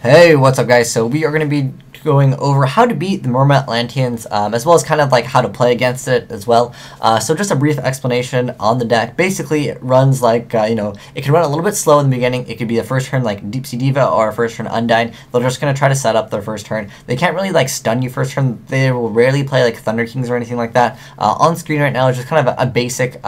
Hey, what's up guys? So we are going to be going over how to beat the Mermaid Atlanteans, as well as kind of like how to play against it as well. So just a brief explanation on the deck. Basically, it runs like, it can run a little bit slow in the beginning. It could be the first turn like Deep Sea Diva or first turn Undyne. They're just going to try to set up their first turn. They can't really like stun you first turn. They will rarely play like Thunder Kings or anything like that. On screen right now is just kind of a basic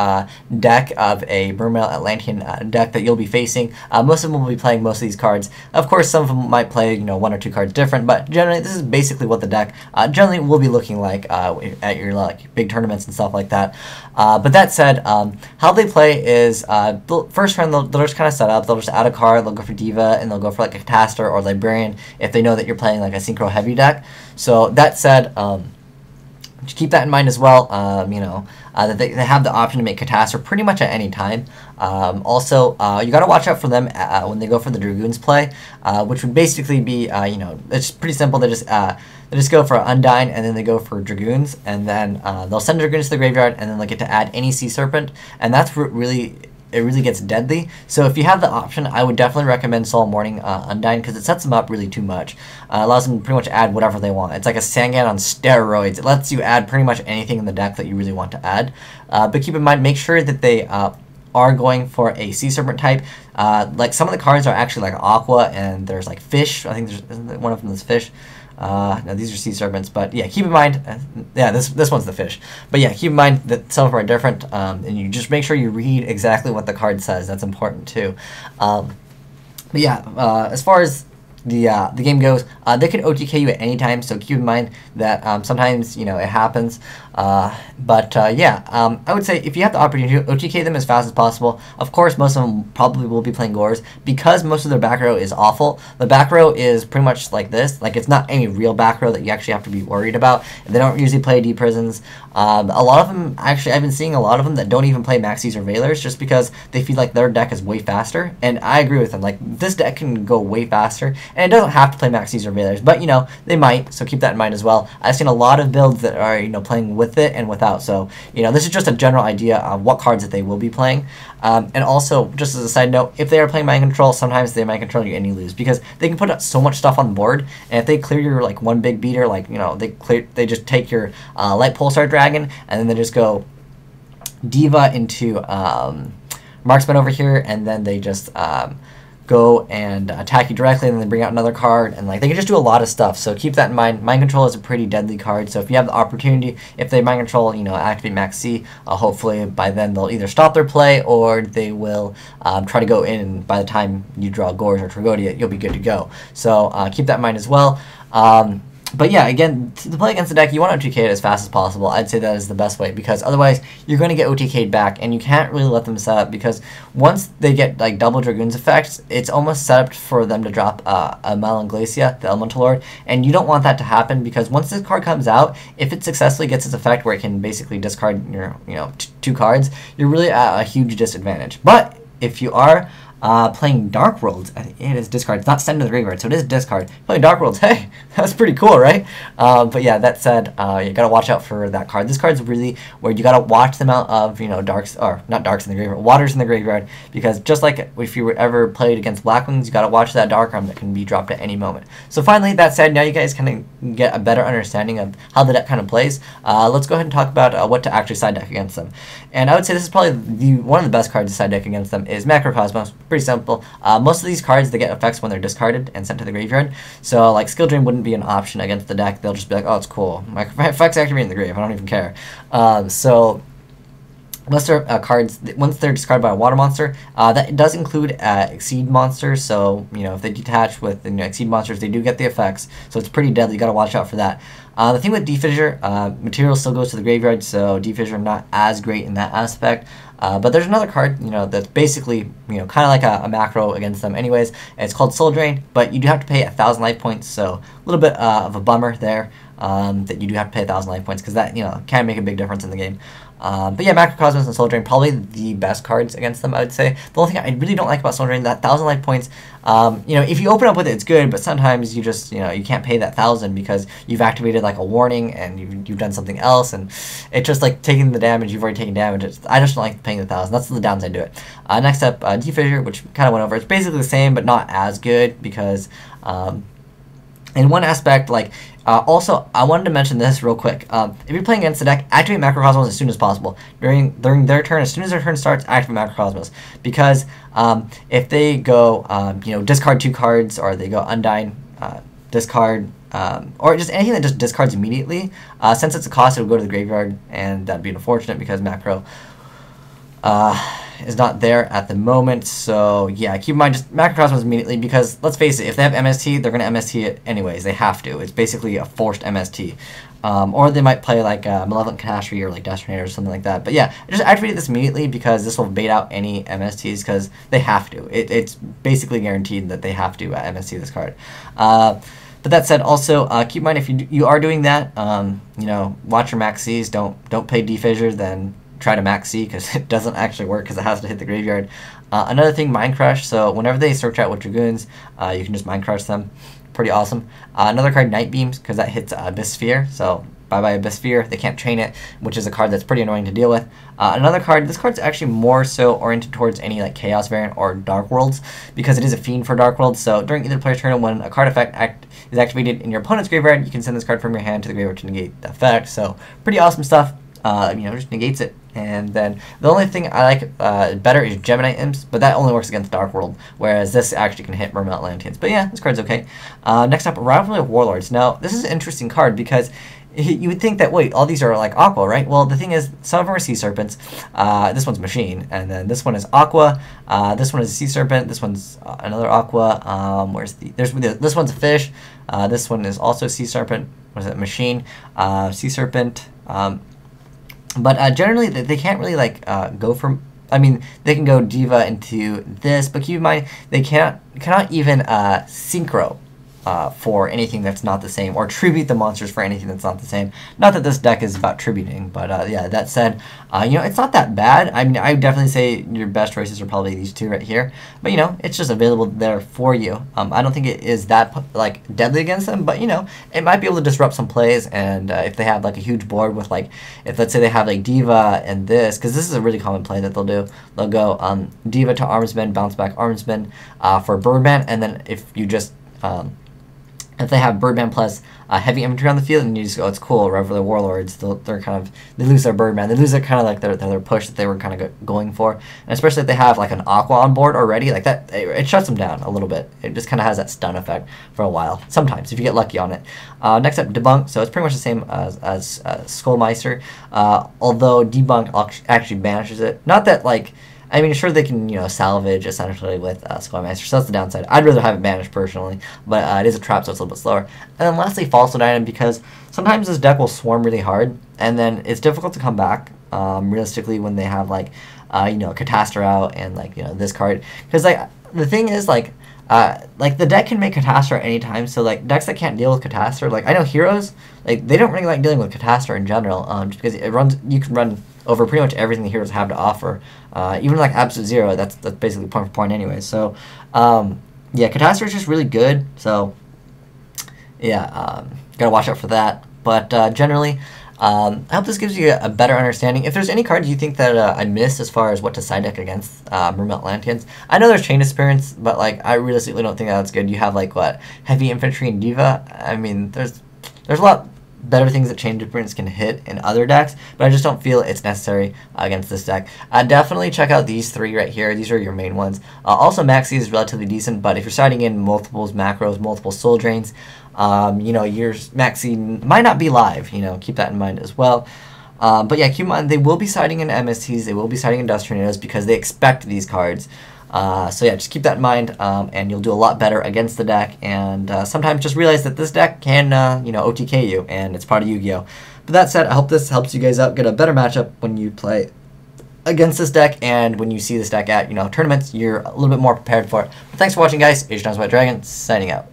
deck of a Mermaid Atlantean deck that you'll be facing. Most of them will be playing most of these cards. Of course, some of them might play, one or two cards different, but generally this is basically what the deck generally will be looking like at your like big tournaments and stuff like that. But that said, how they play is first turn they'll just kind of set up. They'll just add a card. They'll go for Diva and they'll go for like a Catastor or Librarian if they know that you're playing like a Synchro heavy deck. So that said, keep that in mind as well. That they have the option to make Catastor pretty much at any time. Also, you got to watch out for them when they go for the Dragoons play, which would basically be, it's pretty simple. They just go for Undyne and then they go for Dragoons, and then they'll send Dragoons to the graveyard, and then they get to add any Sea Serpent, and that's it really gets deadly. So if you have the option, I would definitely recommend Soul Morning Undyne, because it sets them up really too much. Allows them to pretty much add whatever they want. It's like a Sangan on steroids. It lets you add pretty much anything in the deck that you really want to add. But keep in mind, make sure that they are going for a Sea Serpent type. Like some of the cards are actually like Aqua, and there's like Fish. I think isn't one of them is Fish. No, these are Sea Serpents, but yeah, keep in mind, this one's the Fish. But yeah, keep in mind that some of them are different, and you just make sure you read exactly what the card says. That's important too. But yeah, as far as the game goes, they can OTK you at any time, so keep in mind that sometimes it happens. I would say if you have the opportunity to OTK them as fast as possible. Of course, most of them probably will be playing Gores because most of their back row is awful. The back row is pretty much like this. Like, it's not any real back row that you actually have to be worried about. They don't usually play Deep Prisons. A lot of them, actually, I've been seeing a lot of them that don't even play Maxis or Veilers just because they feel like their deck is way faster. And I agree with them. Like, this deck can go way faster, and it doesn't have to play Maxis or Veilers, but they might, so keep that in mind as well. I've seen a lot of builds that are playing with it and without, so this is just a general idea of what cards that they will be playing. And also, just as a side note, if they are playing Mind Control, sometimes they Mind Control you and you lose, because they can put up so much stuff on the board, and if they clear your like one big beater, like they just take your Light Pulsar Dragon, and then they just go Diva into Marksman over here, and then they just go and attack you directly, and then they bring out another card, and like they can just do a lot of stuff. So keep that in mind. Mind Control is a pretty deadly card, so if you have the opportunity, if they Mind Control, activate Max C, hopefully by then they'll either stop their play or they will try to go in, and by the time you draw Gores or Tragodia, you'll be good to go. So keep that in mind as well. But yeah, again, to play against the deck, you want to OTK it as fast as possible. I'd say that is the best way, because otherwise you're going to get OTK'd back, and you can't really let them set up, because once they get like double Dragoons effects, it's almost set up for them to drop a Malanglacia, the Elemental Lord, and you don't want that to happen, because once this card comes out, if it successfully gets its effect where it can basically discard your two cards, you're really at a huge disadvantage. But if you are playing Dark Worlds, it is discard. It's not sent to the graveyard, so it is discard. Playing Dark Worlds, hey, that's pretty cool, right? But yeah, that said, you gotta watch out for that card. This card's really where you gotta watch the amount of darks, or not darks in the graveyard, waters in the graveyard, because just like if you ever played against Blackwings, you gotta watch that Dark Arm that can be dropped at any moment. So finally, that said, now you guys kind of get a better understanding of how the deck kind of plays. Let's go ahead and talk about what to actually side deck against them. And I would say this is probably one of the best cards to side deck against them is Macrocosmos. Pretty simple. Most of these cards, they get effects when they're discarded and sent to the graveyard. So like Skill Drain wouldn't be an option against the deck. They'll just be like, oh, it's cool. My effects activate in the grave. I don't even care. So most cards, once they're discarded by a water monster, that does include Exceed monsters. So if they detach with Exceed monsters, they do get the effects. So it's pretty deadly. You got to watch out for that. The thing with Defissure, material still goes to the graveyard, so Defissure not as great in that aspect. But there's another card, that's basically, kind of like a macro against them anyways. And it's called Soul Drain, but you do have to pay 1,000 life points, so a little bit of a bummer there, that you do have to pay 1,000 life points, because that, can make a big difference in the game. But yeah, Macrocosmos and Soul Drain, probably the best cards against them, I would say. The only thing I really don't like about Soul Drain, that 1,000 life points, you know, if you open up with it, it's good, but sometimes you just, you know, you can't pay that 1,000 because you've activated like a warning and you've done something else, and it's just like taking the damage, you've already taken damage. I just don't like paying the 1,000. That's the downside to it. Next up, D-Fissure, which kind of went over. It's basically the same, but not as good because, in one aspect, like, also, I wanted to mention this real quick. If you're playing against the deck, activate Macrocosmos as soon as possible. During their turn, as soon as their turn starts, activate Macrocosmos. Because if they go, you know, discard 2 cards, or they go Undyne, discard, or just anything that just discards immediately, since it's a cost, it'll go to the graveyard, and that'd be unfortunate because Macro is not there at the moment. So yeah, keep in mind just Macrocosmos immediately, because let's face it, if they have MST, they're going to MST it anyways. They have to. It's basically a forced MST. Or they might play like Malevolent Catastrophe or like Destinator or something like that. But yeah, just activate this immediately because this will bait out any MSTs because they have to. It's basically guaranteed that they have to MST this card. But that said, also keep in mind if you are doing that, you know, watch your max Cs. Don't play D-Fissure, then try to max C because it doesn't actually work because it has to hit the graveyard. Another thing, Mind Crush. So whenever they search out with Dragoons, you can just Mind Crush them. Pretty awesome. Another card, Night Beams, because that hits Abyss Sphere. So bye-bye Abyss Sphere. They can't chain it, which is a card that's pretty annoying to deal with. Another card, this card's actually more so oriented towards any like Chaos variant or Dark Worlds, because it is a fiend for Dark Worlds. So during either player's turn, when a card effect is activated in your opponent's graveyard, you can send this card from your hand to the graveyard to negate the effect. So pretty awesome stuff. You know, just negates it. And then the only thing I like better is Gemini Imps, but that only works against Dark World, whereas this actually can hit Mermaid Atlanteans. But yeah, this card's okay. Next up, Rivalry of Warlords. Now, this is an interesting card because you would think that, wait, all these are like Aqua, right? Well, the thing is, some of them are Sea Serpents. This one's Machine, and then this one is Aqua. This one is a Sea Serpent. This one's another Aqua. This one's a Fish. This one is also Sea Serpent. What is it? Machine. Sea Serpent. But generally, they can't really like go from. I mean, they can go Diva into this, but keep in mind they cannot even synchro for anything that's not the same, or tribute the monsters for anything that's not the same. Not that this deck is about tributing, but yeah. That said, you know, it's not that bad. I mean, I would definitely say your best choices are probably these two right here. But you know, it's just available there for you. I don't think it is that like deadly against them, but you know, it might be able to disrupt some plays. And if they have like a huge board with like, if let's say they have like Diva and this, because this is a really common play that they'll do. They'll go Diva to Armsman, bounce back Armsman for Birdman, and then if you just if they have Birdman plus heavy infantry on the field, and you just go, it's cool, Rivalry of Warlords, they lose their Birdman, they lose their kind of like their push that they were kind of going for, and especially if they have like an Aqua on board already, like that, it shuts them down a little bit. It just kind of has that stun effect for a while, sometimes, if you get lucky on it. Next up, Debunk, so it's pretty much the same as Skullmeister, although Debunk actually banishes it. Not that like, I mean, sure, they can, you know, salvage essentially with Skullmaster, so that's the downside. I'd rather have it banished personally, but it is a trap, so it's a little bit slower. And then lastly, False Item, because sometimes this deck will swarm really hard, and then it's difficult to come back, realistically, when they have, like, you know, Catastor out and, like, you know, this card. Because, like, the thing is, like, the deck can make Catastor at any time, so, like, decks that can't deal with Catastor, like, I know Heroes, like, they don't really like dealing with Catastor in general, just because you can run over pretty much everything the heroes have to offer. Even like Absolute Zero, that's basically point for point anyway. So, yeah, Catastor is just really good. So, yeah, gotta watch out for that. But generally, I hope this gives you a better understanding. If there's any cards you think that I missed as far as what to side deck against Mermaid Atlanteans, I know there's Chain Disappearance, but like I realistically don't think that's good. You have like what, Heavy Infantry and Diva. I mean, there's a lot better things that Chain Disappearance can hit in other decks, but I just don't feel it's necessary against this deck. Definitely check out these three right here. These are your main ones. Also, Maxi is relatively decent, but if you're siding in multiples, macros, multiple Soul Drains, you know, your Maxi might not be live. You know, keep that in mind as well. But yeah, keep in mind, they will be siding in MSTs, they will be siding in Dust Tornadoes because they expect these cards. So yeah, just keep that in mind, and you'll do a lot better against the deck, and sometimes just realize that this deck can, you know, OTK you, and it's part of Yu-Gi-Oh! But that said, I hope this helps you guys out, get a better matchup when you play against this deck, and when you see this deck at, you know, tournaments, you're a little bit more prepared for it. But thanks for watching, guys. White Dragon, signing out.